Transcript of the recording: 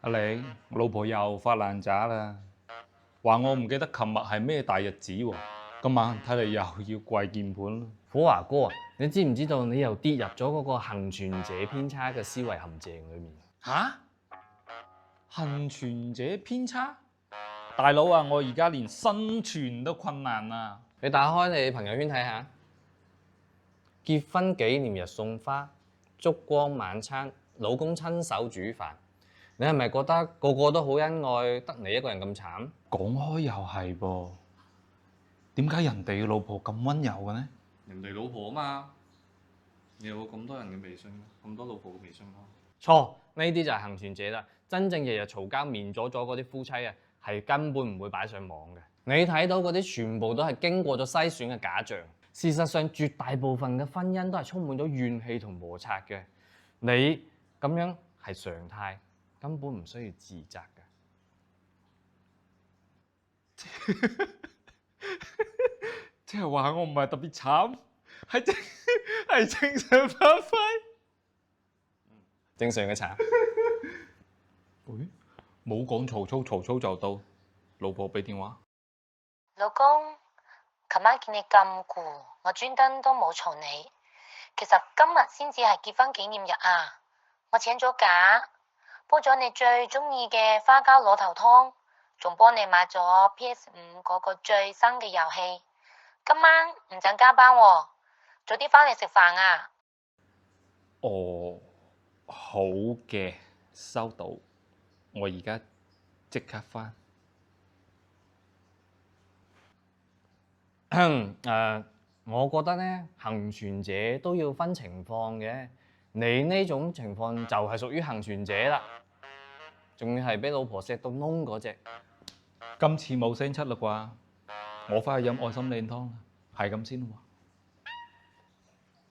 阿李，我老婆又發爛渣啦，話我唔記得琴日係咩大日子喎，今晚睇嚟又要跪鍵盤啦。虎華哥啊，你知唔知道你又跌入咗嗰個幸存者偏差嘅思維陷阱裏面？吓？幸存者偏差？大佬啊，我而家連生存都困難啊！你打開你朋友圈睇下，結婚紀念日送花，燭光晚餐，老公親手煮飯，你係咪覺得個個都好恩愛，得你一個人咁慘？講開又係噃，點解人哋嘅老婆咁溫柔嘅呢？人哋老婆啊嘛，你有咁多人嘅微信，咁多老婆嘅微信咯。錯，呢啲就係幸存者啦。真正日日嘈交面咗嗰啲夫妻啊，係根本唔會擺上網嘅。你睇到嗰啲全部都係經過咗篩選嘅假象。事實上，絕大部分嘅婚姻都係充滿咗怨氣同摩擦嘅。你咁樣係常態，根本唔需要自責嘅。即係話我唔係特別慘，係正常發揮。正常嘅慘。喂，冇講曹操，曹操就到。老婆俾電話。老公，琴晚見你咁攰，我專登都冇嘈你。其實今日先至係結婚紀念日啊！我請咗假，煲咗你最中意嘅花膠螺頭湯，仲幫你買咗 PS5嗰個最新嘅遊戲。今晚唔準加班喎，早啲返嚟食飯啊！哦，好嘅，收到。我而家即刻返。我覺得咧，幸存者都要分情況嘅。你呢種情況就係屬於幸存者啦，仲要係俾老婆錫到燶嗰隻。今次冇聲出啦啩，我返去飲愛心靚湯啦，係咁先喎。